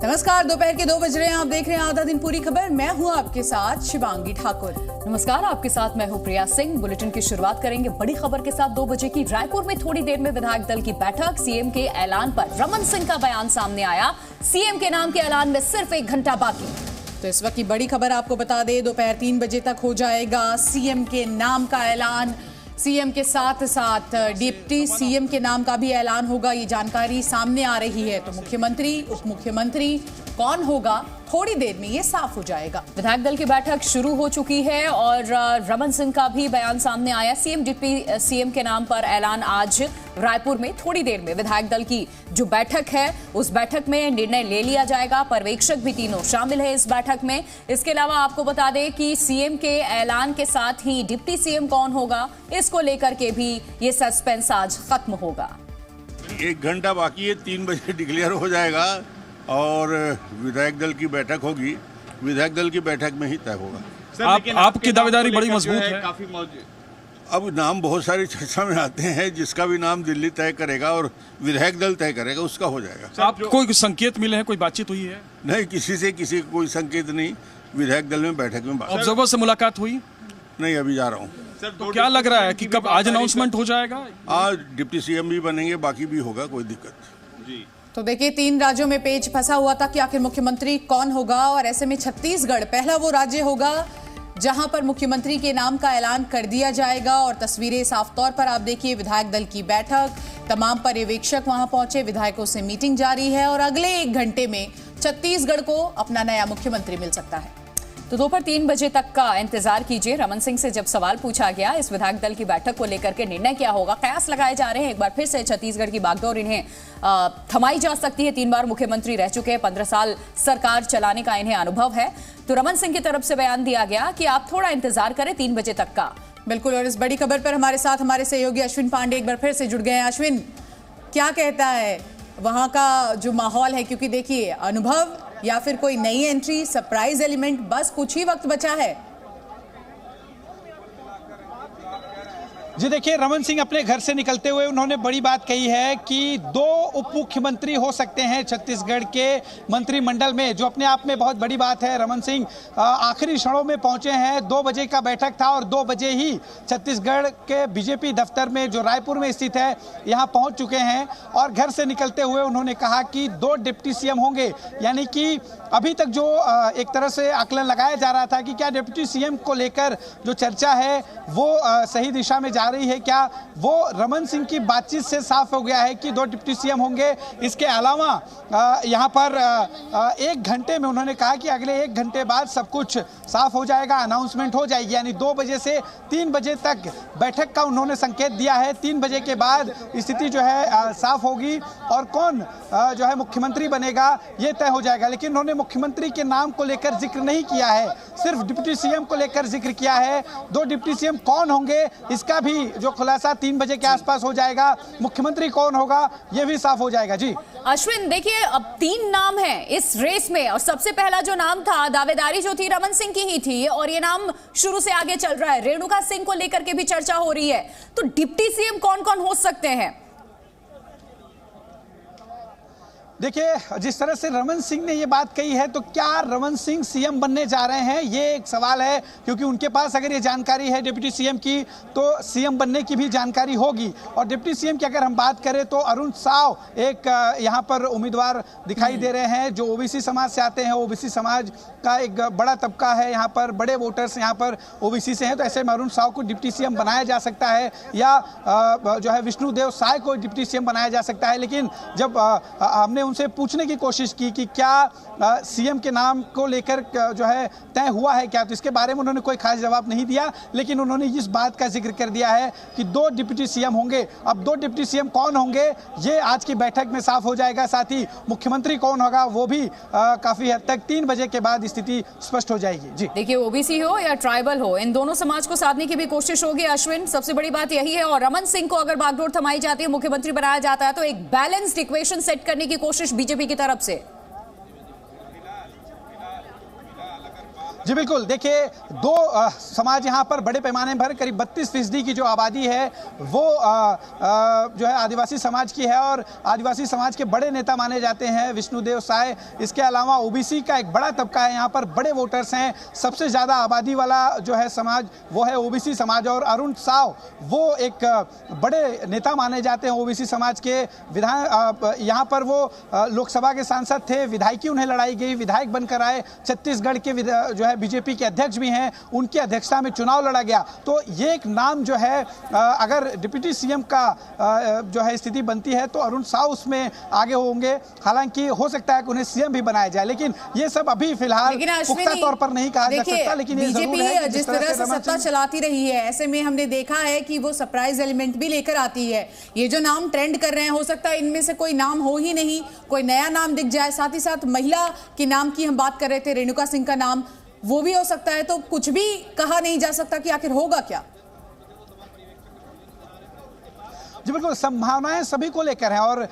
नमस्कार, दोपहर के 2 बज रहे हैं। आप देख रहे हैं आधा दिन पूरी खबर। मैं हूं आपके साथ शिवांगी ठाकुर। नमस्कार, आपके साथ मैं हूं प्रिया सिंह। बुलेटिन की शुरुआत करेंगे बड़ी खबर के साथ 2 बजे की। रायपुर में थोड़ी देर में विधायक दल की बैठक। सीएम के ऐलान पर रमन सिंह का बयान सामने आया। सीएम के नाम के ऐलान में सिर्फ 1 घंटा बाकी। तो इस वक्त की बड़ी खबर आपको बता दें, दोपहर 3 बजे तक हो जाएगा सीएम के नाम का ऐलान। सीएम के साथ साथ डिप्टी सीएम के नाम का भी ऐलान होगा। ये जानकारी सामने आ रही है। तो मुख्यमंत्री, उप मुख्यमंत्री कौन होगा, थोड़ी देर में ये साफ हो जाएगा। विधायक दल की बैठक शुरू हो चुकी है और रमन सिंह का भी बयान सामने आया। सीएम डिप्टी सीएम के नाम पर ऐलान आज रायपुर में थोड़ी देर में विधायक दल की जो बैठक है उस बैठक में निर्णय ले लिया जाएगा। पर्यवेक्षक भी तीनों शामिल है इस बैठक में। इसके अलावा आपको बता दें कि सीएम के ऐलान के साथ ही डिप्टी सीएम कौन होगा, इसको लेकर के भी ये सस्पेंस आज खत्म होगा। 1 घंटा बाकी है, 3 बजे डिक्लेयर हो जाएगा और विधायक दल की बैठक होगी। विधायक दल की बैठक में ही तय होगा। आपकी दावेदारी बड़ी मजबूत है। काफी अब नाम बहुत सारी चर्चा में आते हैं। जिसका भी नाम दिल्ली तय करेगा और विधायक दल तय करेगा उसका हो जाएगा। आपको कोई संकेत मिले हैं, कोई बातचीत हुई है? नहीं, किसी को कोई संकेत नहीं। विधायक दल में बैठक में बात। ऑब्जर्वर से मुलाकात हुई? नहीं, अभी जा रहा हूँ। तो क्या लग रहा है कि कब आज अनाउंसमेंट हो जाएगा? आज डिप्टी सीएम भी बनेंगे, बाकी भी होगा, कोई दिक्कत जी। तो देखिए, 3 राज्यों में पेच फंसा हुआ था कि आखिर मुख्यमंत्री कौन होगा, और ऐसे में छत्तीसगढ़ पहला वो राज्य होगा जहां पर मुख्यमंत्री के नाम का ऐलान कर दिया जाएगा। और तस्वीरें साफ तौर पर आप देखिए, विधायक दल की बैठक, तमाम पर्यवेक्षक वहां पहुंचे, विधायकों से मीटिंग जारी है और अगले 1 घंटे में छत्तीसगढ़ को अपना नया मुख्यमंत्री मिल सकता है। तो दोपहर 3 बजे तक का इंतजार कीजिए। रमन सिंह से जब सवाल पूछा गया इस विधायक दल की बैठक को लेकर के निर्णय क्या होगा, कयास लगाए जा रहे हैं। एक बार फिर से छत्तीसगढ़ की बागडोर इन्हें थमाई जा सकती है। 3 बार मुख्यमंत्री रह चुके हैं, 15 साल सरकार चलाने का इन्हें अनुभव है। तो रमन सिंह की तरफ से बयान दिया गया कि आप थोड़ा इंतजार करें 3 बजे तक का। बिल्कुल, और इस बड़ी खबर पर हमारे साथ हमारे सहयोगी अश्विन पांडे एक बार फिर से जुड़ गए हैं। अश्विन, क्या कहता है वहां का जो माहौल है? क्योंकि देखिए, अनुभव या फिर कोई नई एंट्री, सरप्राइज एलिमेंट, बस कुछ ही वक्त बचा है। जी देखिए, रमन सिंह अपने घर से निकलते हुए उन्होंने बड़ी बात कही है कि 2 उप मुख्यमंत्री हो सकते हैं छत्तीसगढ़ के मंत्रिमंडल में, जो अपने आप में बहुत बड़ी बात है। रमन सिंह आखिरी क्षणों में पहुंचे हैं। 2 बजे का बैठक था और 2 बजे ही छत्तीसगढ़ के बीजेपी दफ्तर में, जो रायपुर में स्थित है, यहां पहुंच चुके हैं। और घर से निकलते हुए उन्होंने कहा कि 2 डिप्टी सीएम होंगे। यानी कि अभी तक जो एक तरह से आकलन लगाया जा रहा था कि क्या डिप्टी सीएम को लेकर जो चर्चा है वो सही दिशा में जा रही है, क्या वो रमन सिंह की बातचीत से साफ हो गया है कि 2 डिप्टी सीएम होंगे। इसके अलावा यहाँ पर 1 घंटे में उन्होंने कहा कि अगले 1 घंटे बाद सब कुछ साफ हो जाएगा, अनाउंसमेंट हो जाएगी। यानी 2 बजे से 3 बजे तक बैठक का उन्होंने संकेत दिया है। 3 बजे के बाद स्थिति जो है साफ होगी और कौन जो है मुख्यमंत्री बनेगा ये तय हो जाएगा। लेकिन उन्होंने मुख्यमंत्री के नाम को लेकर जिक्र नहीं किया है, सिर्फ डिप्टी सीएम को लेकर जिक्र किया है। 2 डिप्टी सीएम कौन होंगे इसका भी जो खुलासा 3 बजे के आसपास हो जाएगा। मुख्यमंत्री कौन होगा ये भी साफ हो जाएगा। जी अश्विन, देखिए, अब 3 नाम हैं इस रेस में और सबसे पहला जो नाम था, दावेदारी जो थी रमन सिंह की ही थी और ये नाम शुरू से आगे चल रहा है। रेणुका सिंह को लेकर के भी चर्चा हो रही है। तो डिप्टी सीएम कौन कौन हो सकते हैं? देखिए, जिस तरह से रमन सिंह ने ये बात कही है, तो क्या रमन सिंह सीएम बनने जा रहे हैं, ये एक सवाल है। क्योंकि उनके पास अगर ये जानकारी है डिप्टी सीएम की, तो सीएम बनने की भी जानकारी होगी। और डिप्टी सीएम की अगर हम बात करें तो अरुण साव एक यहाँ पर उम्मीदवार दिखाई दे रहे हैं, जो ओबीसी समाज से आते हैं। ओबीसी समाज का एक बड़ा तबका है यहाँ पर, बड़े वोटर्स यहाँ पर ओबीसी से हैं। तो ऐसे में अरुण साव को डिप्टी सीएम बनाया जा सकता है, या जो है विष्णुदेव साय को डिप्टी सीएम बनाया जा सकता है। लेकिन जब हमने उनसे पूछने की कोशिश की कि क्या सीएम के नाम को लेकर जो है तय हुआ है क्या, तो इसके बारे में उन्होंने कोई खास जवाब नहीं दिया। लेकिन उन्होंने इस बात का जिक्र कर दिया है कि 2 डिप्टी सीएम होंगे। अब 2 डिप्टी सीएम कौन होंगे ये आज की बैठक में साफ हो जाएगा। साथ ही मुख्यमंत्री कौन होगा वो भी काफी हद तक 3 बजे के बाद स्थिति स्पष्ट हो जाएगी। जी देखिए, ओबीसी हो या ट्राइबल हो, इन दोनों समाज को साधने की भी कोशिश होगी। अश्विन, सबसे बड़ी बात यही है। और रमन सिंह को अगर बागडोर थमाई जाती है, मुख्यमंत्री बनाया जाता है, तो एक बैलेंस्ड इक्वेशन सेट करने की कोशिश बीजेपी की तरफ से। जी बिल्कुल, देखिए दो समाज यहाँ पर बड़े पैमाने पर करीब 32% की जो आबादी है वो जो है आदिवासी समाज की है और आदिवासी समाज के बड़े नेता माने जाते हैं विष्णुदेव साय। इसके अलावा ओबीसी का एक बड़ा तबका है, यहाँ पर बड़े वोटर्स हैं। सबसे ज़्यादा आबादी वाला जो है समाज वो है ओबीसी समाज और अरुण साव वो एक बड़े नेता माने जाते हैं ओबीसी समाज के। यहाँ पर वो लोकसभा के सांसद थे, विधायकी उन्हें लड़ाई गई, विधायक बनकर आए। छत्तीसगढ़ के जो है बीजेपी के अध्यक्ष भी हैं, उनकी अध्यक्षता में चुनाव लड़ा गया। तो ये एक नाम जो है अगर डिप्टी सीएम का जो है स्थिति बनती है तो अरुण साव उसमें आगे होंगे। हालांकि हो सकता है कि उन्हें सीएम भी बनाया जाए, लेकिन ये सब अभी फिलहाल पुख्ता तौर पर नहीं कहा जा सकता। लेकिन बीजेपी जिस तरह से सत्ता चलाती रही है, ऐसे में हमने देखा है कि वो सरप्राइज एलिमेंट भी लेकर आती है। ये जो नाम ट्रेंड कर रहे हैं, हो सकता है इनमें से कोई नाम हो ही नहीं, कोई नया नाम दिख जाए। साथ ही साथ महिला के नाम की हम बात कर रहे थे, रेणुका सिंह का नाम, वो भी हो सकता है। तो कुछ भी कहा नहीं जा सकता कि आखिर होगा क्या। जी बिल्कुल, संभावनाएं सभी को लेकर हैं और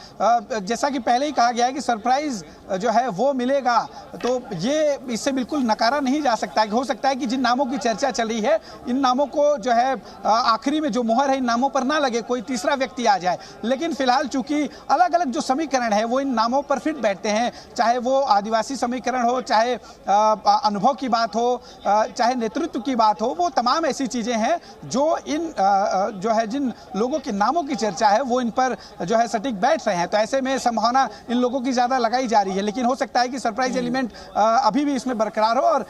जैसा कि पहले ही कहा गया है कि सरप्राइज जो है वो मिलेगा, तो ये इससे बिल्कुल नकारा नहीं जा सकता कि हो सकता है कि जिन नामों की चर्चा चल रही है इन नामों को जो है आखिरी में जो मुहर है इन नामों पर ना लगे, कोई तीसरा व्यक्ति आ जाए। लेकिन फिलहाल चूंकि अलग अलग जो समीकरण है वो इन नामों पर फिट बैठते हैं, चाहे वो आदिवासी समीकरण हो, चाहे अनुभव की बात हो, चाहे नेतृत्व की बात हो, वो तमाम ऐसी चीजें हैं जो इन जो है जिन लोगों के नामों की चर्चा है वो इन पर जो है सटीक बैठ रहे हैं। तो ऐसे में संभावना इन लोगों की ज्यादा लगाई जा रही है, लेकिन हो सकता है कि सरप्राइज एलिमेंट अभी भी इसमें बरकरार हो और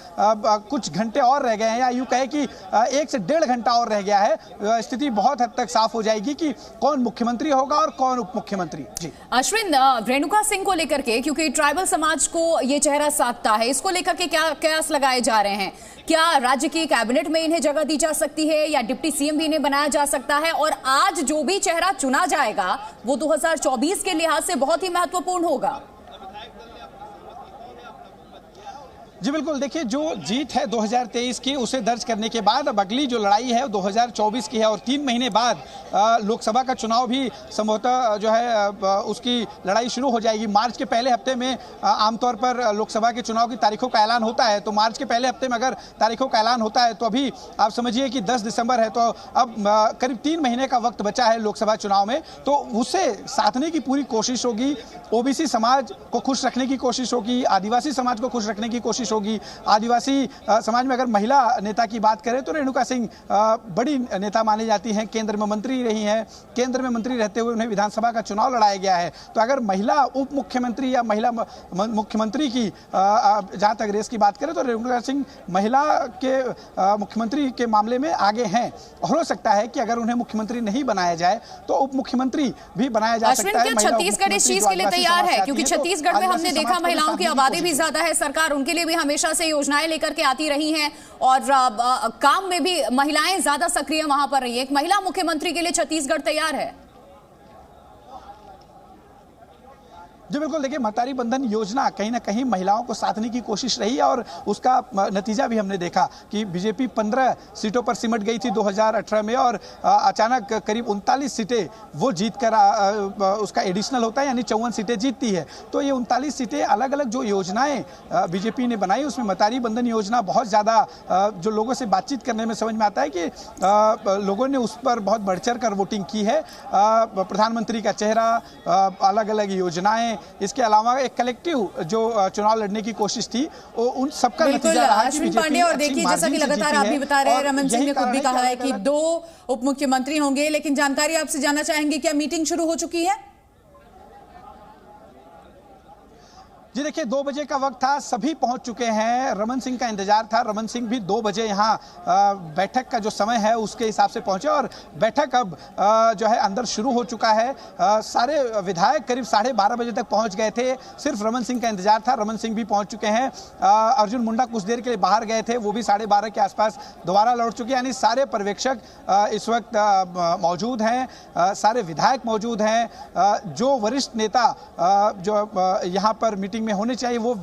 कुछ घंटे और रह गए हैं, या यूं कहे कि 1 से 1.5 घंटा और रह गया है। स्थिति बहुत हद तक साफ हो जाएगी कि कौन मुख्यमंत्री होगा और कौन उप मुख्यमंत्री। जी अश्विन, रेणुका सिंह को लेकर के, क्योंकि ट्राइबल समाज को ये चेहरा साधता है, इसको लेकर के क्या कयास लगाए जा रहे हैं? क्या राज्य की कैबिनेट में इन्हें जगह दी जा सकती है या डिप्टी सीएम भी इन्हें बनाया जा सकता है? और आज जो भी चेहरा चुना जाएगा वो 2024 के लिहाज से बहुत ही महत्वपूर्ण होगा। जी बिल्कुल, देखिए जो जीत है 2023 की उसे दर्ज करने के बाद अब अगली जो लड़ाई है 2024 की है और 3 महीने बाद लोकसभा का चुनाव भी संभवतः जो है उसकी लड़ाई शुरू हो जाएगी। मार्च के पहले हफ्ते में आमतौर पर लोकसभा के चुनाव की तारीखों का ऐलान होता है, तो मार्च के पहले हफ्ते में अगर तारीखों का ऐलान होता है तो अभी आप समझिए कि 10 दिसंबर है, तो अब करीब 3 महीने का वक्त बचा है लोकसभा चुनाव में। तो उसे साधने की पूरी कोशिश होगी, ओबीसी समाज को खुश रखने की कोशिश होगी, आदिवासी समाज को खुश रखने की कोशिश होगी। आदिवासी समाज में अगर महिला नेता की बात करें तो रेणुका सिंह बड़ी नेता मानी जाती हैं, केंद्र में मंत्री रही हैं, केंद्र में मंत्री रहते हुए उन्हें विधानसभा का चुनाव लड़ाया गया है। तो अगर महिला उप मुख्यमंत्री या महिला मुख्यमंत्री की जहां तक रेस की बात करें तो रेणुका सिंह महिला के मुख्यमंत्री के मामले में आगे हैं। और हो सकता है कि अगर उन्हें मुख्यमंत्री नहीं बनाया जाए तो उप मुख्यमंत्री भी बनाया जा सकता है। छत्तीसगढ़ इस चीज के लिए तैयार है, क्योंकि छत्तीसगढ़ में हमने देखा महिलाओं की आबादी भी ज्यादा है, सरकार उनके लिए भी हमेशा से योजनाएं लेकर के आती रही हैं और काम में भी महिलाएं ज्यादा सक्रिय वहां पर रही है। एक महिला मुख्यमंत्री के लिए छत्तीसगढ़ तैयार है। जी बिल्कुल, देखिए महतारी बंधन योजना कहीं ना कहीं महिलाओं को साधने की कोशिश रही है और उसका नतीजा भी हमने देखा कि बीजेपी 15 सीटों पर सिमट गई थी 2018 में और अचानक करीब 39 सीटें वो जीत कर उसका एडिशनल होता है, यानी 54 सीटें जीतती है। तो ये 39 सीटें अलग अलग जो योजनाएं बीजेपी ने बनाई उसमें महतारी बंधन योजना बहुत ज़्यादा जो लोगों से बातचीत करने में समझ में आता है कि लोगों ने उस पर बहुत बढ़ चढ़ कर वोटिंग की है। प्रधानमंत्री का चेहरा, अलग अलग योजनाएं, इसके अलावा एक कलेक्टिव जो चुनाव लड़ने की कोशिश थी उन सबका नतीजा रहा कि अश्विन पांडे। और देखिए जैसा कि लगातार आप भी बता रहे हैं, रमन सिंह ने खुद भी कहा है कि 2 उप मुख्यमंत्री होंगे, लेकिन जानकारी आपसे जानना चाहेंगे क्या मीटिंग शुरू हो चुकी है? जी देखिए 2 बजे का वक्त था, सभी पहुंच चुके हैं। रमन सिंह का इंतजार था, रमन सिंह भी 2 बजे यहाँ बैठक का जो समय है उसके हिसाब से पहुंचे और बैठक अब जो है अंदर शुरू हो चुका है। सारे विधायक करीब 12:30 बजे तक पहुंच गए थे, सिर्फ रमन सिंह का इंतजार था। रमन सिंह भी पहुंच चुके हैं। अर्जुन मुंडा कुछ देर के लिए बाहर गए थे, वो भी 12:30 के आसपास दोबारा लौट चुके हैं। यानी सारे पर्यवेक्षक इस वक्त मौजूद हैं, सारे विधायक मौजूद हैं। जो वरिष्ठ नेता जो यहाँ पर मीटिंग में होने चाहिए वो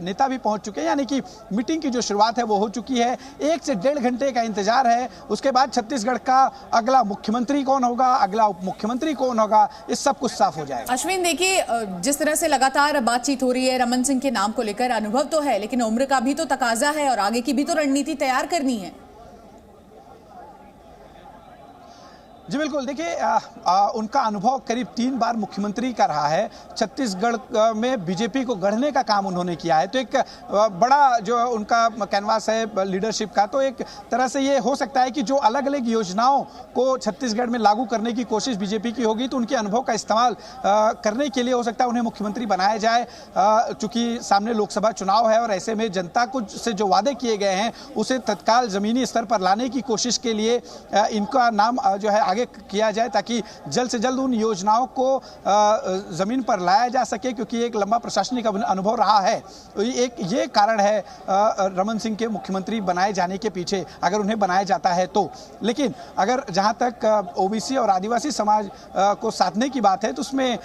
नेता भी पहुंच चुके हैं, यानी कि मीटिंग की जो शुरुआत है वो हो चुकी है। 1 से 1.5 घंटे का इंतजार है। उसके बाद छत्तीसगढ़ का अगला मुख्यमंत्री कौन होगा, अगला उप मुख्यमंत्री कौन होगा, इस सब कुछ साफ हो जाएगा। अश्विन, देखिए जिस तरह से लगातार बातचीत हो रही है रमन सिंह के नाम को लेकर, अनुभव तो है लेकिन उम्र का भी तो तकाजा है और आगे की भी तो रणनीति तैयार करनी है। जी बिल्कुल, देखिए उनका अनुभव करीब 3 बार मुख्यमंत्री का रहा है। छत्तीसगढ़ में बीजेपी को गढ़ने का काम उन्होंने किया है, तो एक बड़ा जो उनका कैनवास है लीडरशिप का, तो एक तरह से ये हो सकता है कि जो अलग अलग योजनाओं को छत्तीसगढ़ में लागू करने की कोशिश बीजेपी की होगी तो उनके अनुभव का इस्तेमाल करने के लिए हो सकता है उन्हें मुख्यमंत्री बनाया जाए। चूंकि सामने लोकसभा चुनाव है और ऐसे में जनता को से जो वादे किए गए हैं उसे तत्काल जमीनी स्तर पर लाने की कोशिश के लिए इनका नाम जो है आगे किया जाए ताकि जल्द से जल्द उन योजनाओं को जमीन पर लाया जा सके, क्योंकि एक लंबा प्रशासनिक अनुभव रहा है। एक ये कारण है रमन सिंह के मुख्यमंत्री बनाए जाने के पीछे, अगर उन्हें बनाया जाता है तो। लेकिन अगर जहां तक ओबीसी और आदिवासी समाज को साधने की बात है तो उसमें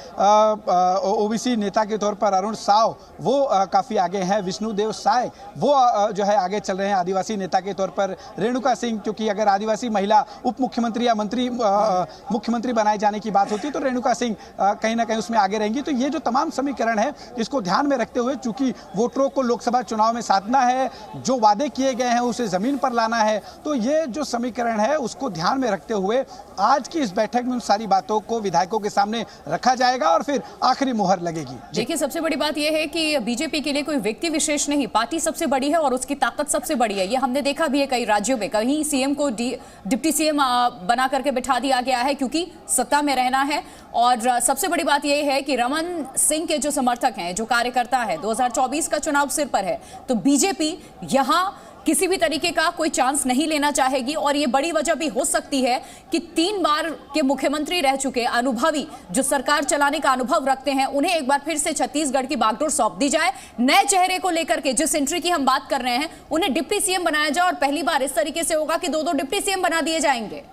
ओबीसी नेता के तौर पर अरुण साव वो काफी आगे हैं। विष्णुदेव साय वो जो है आगे चल रहे हैं आदिवासी नेता के तौर पर। रेणुका सिंह, क्योंकि अगर आदिवासी महिला उप मुख्यमंत्री या मंत्री मुख्यमंत्री बनाए जाने की बात होती है तो रेणुका सिंह कहीं ना कहीं उसमें आगे रहेंगी। तो ये जो तमाम समीकरण है इसको ध्यान में रखते हुए, चूंकि वोटरों को लोकसभा चुनाव में साधना है, जो वादे किए गए हैं उसे जमीन पर लाना है, तो ये जो समीकरण है उसको ध्यान में रखते हुए आज की इस बैठक में उन सारी बातों को विधायकों के सामने रखा जाएगा और फिर आखिरी मुहर लगेगी। देखिए, सबसे बड़ी बात यह है कि बीजेपी के लिए कोई व्यक्ति विशेष नहीं, पार्टी सबसे बड़ी है और उसकी ताकत सबसे बड़ी है। ये हमने देखा भी है कई राज्यों में, कहीं सीएम को डिप्टी सीएम बना करके बिठा दिया गया है क्योंकि सत्ता में रहना है। और सबसे बड़ी बात यह है कि रमन सिंह के जो समर्थक हैं, जो कार्यकर्ता है, 2024 का चुनाव सिर पर है, तो बीजेपी यहां किसी भी तरीके का कोई चांस नहीं लेना चाहेगी। और ये बड़ी वजह भी हो सकती है कि 3 बार के मुख्यमंत्री रह चुके अनुभवी, जो सरकार चलाने का अनुभव रखते हैं, उन्हें एक बार फिर से छत्तीसगढ़ की बागडोर सौंप दी जाए। नए चेहरे को लेकर के जिस एंट्री की हम बात कर रहे हैं उन्हें डिप्टी सीएम बनाया जाए और पहली बार इस तरीके से होगा कि 2-2 डिप्टी सीएम बना दिए जाएंगे।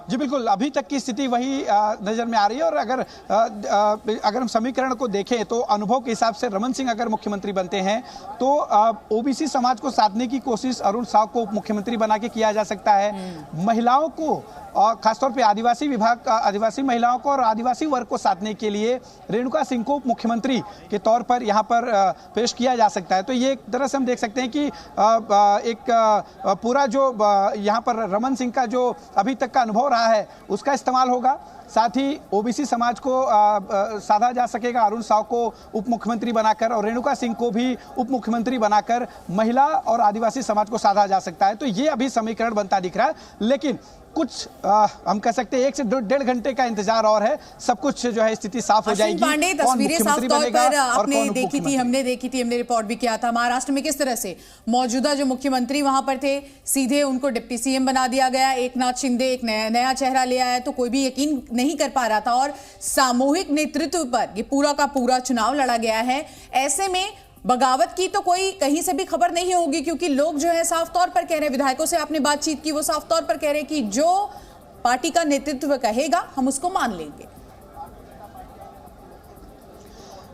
जी बिल्कुल, अभी तक की स्थिति वही नजर में आ रही है। और अगर हम समीकरण को देखें तो अनुभव के हिसाब से रमन सिंह अगर मुख्यमंत्री बनते हैं तो ओबीसी समाज को साधने की कोशिश अरुण साव को उप मुख्यमंत्री बना के किया जा सकता है। महिलाओं को और खासतौर पे आदिवासी विभाग, आदिवासी महिलाओं को और आदिवासी वर्ग को साधने के लिए रेणुका सिंह को उप मुख्यमंत्री के तौर पर यहाँ पर पेश किया जा सकता है। तो ये एक तरह से हम देख सकते हैं कि एक पूरा जो यहाँ पर रमन सिंह का जो अभी तक का अनुभव रहा है उसका इस्तेमाल होगा। साथ ही ओबीसी समाज को साधा जा सकेगा, अरुण साव को उप मुख्यमंत्री बनाकर और रेणुका सिंह को भी उप मुख्यमंत्री बनाकर महिला और आदिवासी समाज को साधा जा सकता है। तो ये अभी समीकरण बनता दिख रहा है, लेकिन कुछ हम कह सकते हैं 1 से 1.5 घंटे का इंतजार और है, सब कुछ जो है स्थिति साफ हो जाएगी। पांडे, तस्वीरें साफ तौर पर आपने देखी थी, हमने देखी थी, हमने रिपोर्ट भी किया था। महाराष्ट्र में किस तरह से मौजूदा जो मुख्यमंत्री वहां पर थे सीधे उनको डिप्टी सीएम बना दिया गया। एकनाथ शिंदे एक नया चेहरा ले आया तो कोई भी यकीन नहीं कर पा रहा था और सामूहिक नेतृत्व पर ये पूरा का पूरा चुनाव लड़ा गया है। ऐसे में बगावत की तो कोई कहीं से भी खबर नहीं होगी, क्योंकि लोग जो है साफ तौर पर कह रहे हैं, विधायकों से आपने बातचीत की, वो साफ तौर पर कह रहे हैं कि जो पार्टी का नेतृत्व कहेगा हम उसको मान लेंगे।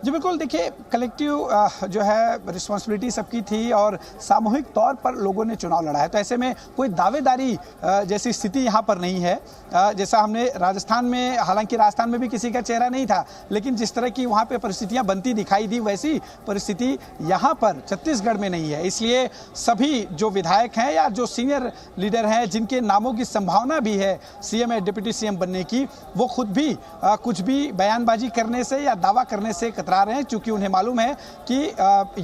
जी बिल्कुल, देखिए कलेक्टिव जो है रिस्पॉन्सिबिलिटी सबकी थी और सामूहिक तौर पर लोगों ने चुनाव लड़ा है। तो ऐसे में कोई दावेदारी जैसी स्थिति यहाँ पर नहीं है। जैसा हमने राजस्थान में, हालांकि राजस्थान में भी किसी का चेहरा नहीं था, लेकिन जिस तरह की वहाँ पे परिस्थितियाँ बनती दिखाई दी वैसी परिस्थिति यहाँ पर छत्तीसगढ़ में नहीं है। इसलिए सभी जो विधायक हैं या जो सीनियर लीडर हैं जिनके नामों की संभावना भी है सीएम या डिप्टी सीएम बनने की, वो खुद भी कुछ भी बयानबाजी करने से या दावा करने से कतरा रहे हैं, क्योंकि उन्हें मालूम है कि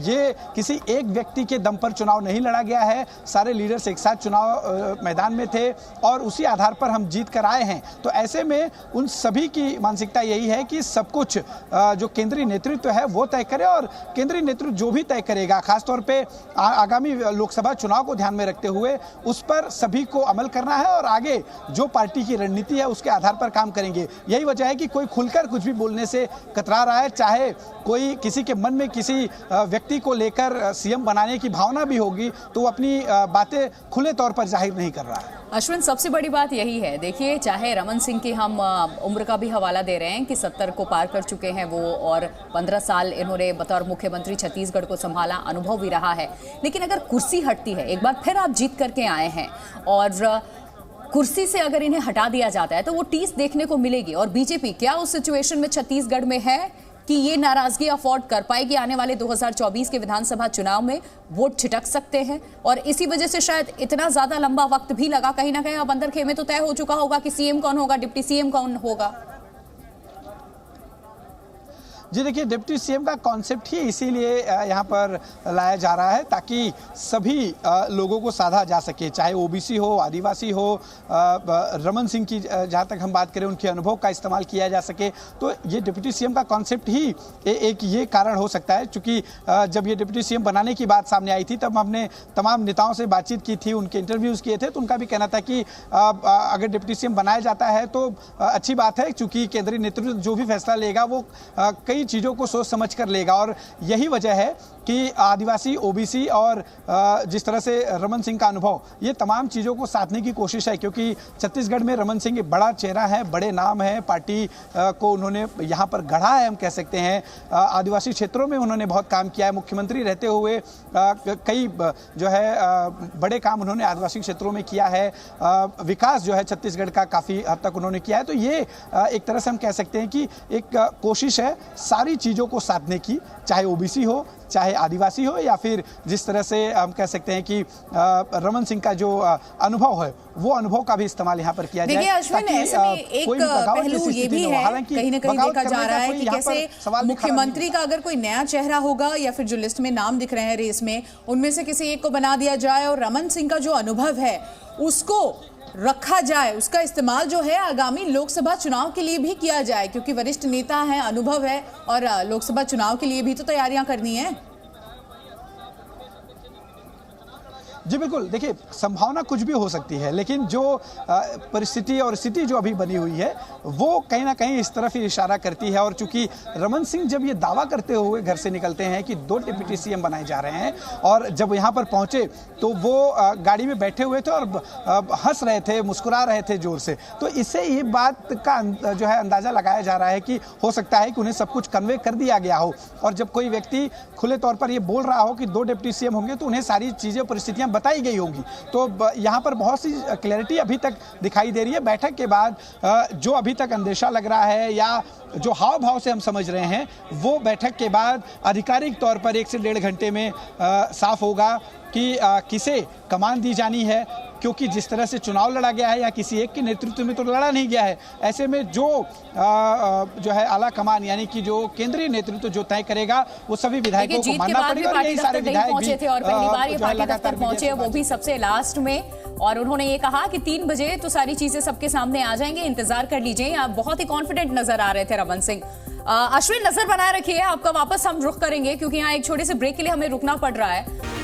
ये किसी एक व्यक्ति के दम पर चुनाव नहीं लड़ा गया है। सारे लीडर्स एक साथ चुनाव मैदान में थे और उसी आधार पर हम जीत कर आए हैं। तो ऐसे में उन सभी की मानसिकता यही है कि सब कुछ जो केंद्रीय नेतृत्व है वो तय करे और केंद्रीय नेतृत्व जो भी तय करेगा, खासतौर पे आगामी लोकसभा चुनाव को ध्यान में रखते हुए उस पर सभी को अमल करना है और आगे जो पार्टी की रणनीति है उसके आधार पर काम करेंगे। यही वजह है कि कोई खुलकर कुछ भी बोलने से कतरा रहा है, चाहे कोई किसी के मन में किसी व्यक्ति को लेकर सीएम बनाने की भावना भी होगी तो वो अपनी बातें खुले तौर पर जाहिर नहीं कर रहा है। अश्विन, सबसे बड़ी बात यही है, देखिए चाहे रमन सिंह की हम उम्र का भी हवाला दे रहे हैं कि 70 को पार कर चुके हैं वो, और 15 साल इन्होंने बतौर मुख्यमंत्री छत्तीसगढ़ को संभाला, अनुभव भी रहा है। लेकिन अगर कुर्सी हटती है, एक बार फिर आप जीत करके आए हैं और कुर्सी से अगर इन्हें हटा दिया जाता है तो वो टीस देखने को मिलेगी। और बीजेपी क्या उस सिचुएशन में छत्तीसगढ़ में है कि ये नाराजगी अफोर्ड कर पाएगी? आने वाले 2024 के विधानसभा चुनाव में वोट छिटक सकते हैं और इसी वजह से शायद इतना ज्यादा लंबा वक्त भी लगा। कहीं ना कहीं अब अंदर खेमे तो तय हो चुका होगा कि सीएम कौन होगा, डिप्टी सीएम कौन होगा। जी देखिए, डिप्टी सीएम का कॉन्सेप्ट ही इसीलिए यहाँ पर लाया जा रहा है ताकि सभी लोगों को साधा जा सके, चाहे ओबीसी हो, आदिवासी हो। रमन सिंह की जहाँ तक हम बात करें उनके अनुभव का इस्तेमाल किया जा सके। तो ये डिप्टी सीएम का कॉन्सेप्ट ही एक ये कारण हो सकता है, क्योंकि जब ये डिप्टी सीएम बनाने की बात सामने आई थी तब हमने तमाम नेताओं से बातचीत की थी, उनके इंटरव्यूज़ किए थे, तो उनका भी कहना था कि अगर डिप्टी सीएम बनाया जाता है तो अच्छी बात है, क्योंकि केंद्रीय नेतृत्व जो भी फैसला लेगा वो कई चीज़ों को सोच समझ कर लेगा। और यही वजह है कि आदिवासी, ओबीसी और जिस तरह से रमन सिंह का अनुभव, ये तमाम चीज़ों को साधने की कोशिश है, क्योंकि छत्तीसगढ़ में रमन सिंह एक बड़ा चेहरा है, बड़े नाम है, पार्टी को उन्होंने यहाँ पर गढ़ा है, हम कह सकते हैं। आदिवासी क्षेत्रों में उन्होंने बहुत काम किया है, मुख्यमंत्री रहते हुए कई जो है बड़े काम उन्होंने आदिवासी क्षेत्रों में किया है। विकास जो है छत्तीसगढ़ का काफ़ी हद तक उन्होंने किया है। तो ये एक तरह से हम कह सकते हैं कि एक कोशिश है सारी चीज़ों को साधने की, चाहे ओबीसी हो, चाहे आदिवासी हो, या फिर जिस तरह से हम कह सकते हैं कि रमन सिंह का जो अनुभव है वो अनुभव का भी इस्तेमाल यहाँ पर किया जाए। देखिए अश्विन, ऐसे में एक पहलू ये भी है, कहीं ना कहीं देखा जा रहा है कि कैसे मुख्यमंत्री का अगर कोई नया चेहरा होगा या फिर जो लिस्ट में नाम दिख रहे हैं रेस में, उनमें से किसी एक को बना दिया जाए और रमन सिंह का जो अनुभव है उसको रखा जाए, उसका इस्तेमाल जो है आगामी लोकसभा चुनाव के लिए भी किया जाए, क्योंकि वरिष्ठ नेता हैं, अनुभव है और लोकसभा चुनाव के लिए भी तो तैयारियां करनी है। जी बिल्कुल, देखिए संभावना कुछ भी हो सकती है, लेकिन जो परिस्थिति और स्थिति जो अभी बनी हुई है वो कहीं ना कहीं इस तरफ ही इशारा करती है। और चूंकि रमन सिंह जब ये दावा करते हुए घर से निकलते हैं कि 2 डिप्टी सीएम बनाए जा रहे हैं, और जब यहाँ पर पहुँचे तो वो गाड़ी में बैठे हुए थे और हंस रहे थे, मुस्कुरा रहे थे जोर से, तो इससे ये बात का जो है अंदाज़ा लगाया जा रहा है कि हो सकता है कि उन्हें सब कुछ कन्वे कर दिया गया हो। और जब कोई व्यक्ति खुले तौर पर ये बोल रहा हो कि 2 डिप्टी सीएम होंगे तो उन्हें सारी चीज़ें, परिस्थितियाँ बताई गई होंगी। तो यहाँ पर बहुत सी क्लैरिटी अभी तक दिखाई दे रही है। बैठक के बाद जो अभी तक अंदेशा लग रहा है या जो हाव भाव से हम समझ रहे हैं, वो बैठक के बाद आधिकारिक तौर पर 1 से 1.5 घंटे में साफ होगा कि किसे कमान दी जानी है, क्योंकि जिस तरह से चुनाव लड़ा गया है या किसी एक के नेतृत्व में तो लड़ा नहीं गया है। ऐसे में जो है आला कमान, यानी कि जो केंद्रीय नेतृत्व जो तय करेगा वो सभी विधायकों को मानना पड़ेगा। और यही सारे विधायक पहुंचे थे और पहली बार ये पार्टी दफ्तर पहुंचे, वो भी सबसे लास्ट में, और उन्होंने ये कहा कि 3 बजे तो सारी चीजें सबके सामने आ जाएंगे, इंतजार कर लीजिए। आप बहुत ही कॉन्फिडेंट नजर आ रहे थे रमन सिंह। अश्विन, नजर बनाए रखिए, आपका वापस हम रुख करेंगे क्योंकि यहाँ एक छोटे से ब्रेक के लिए हमें रुकना पड़ रहा है।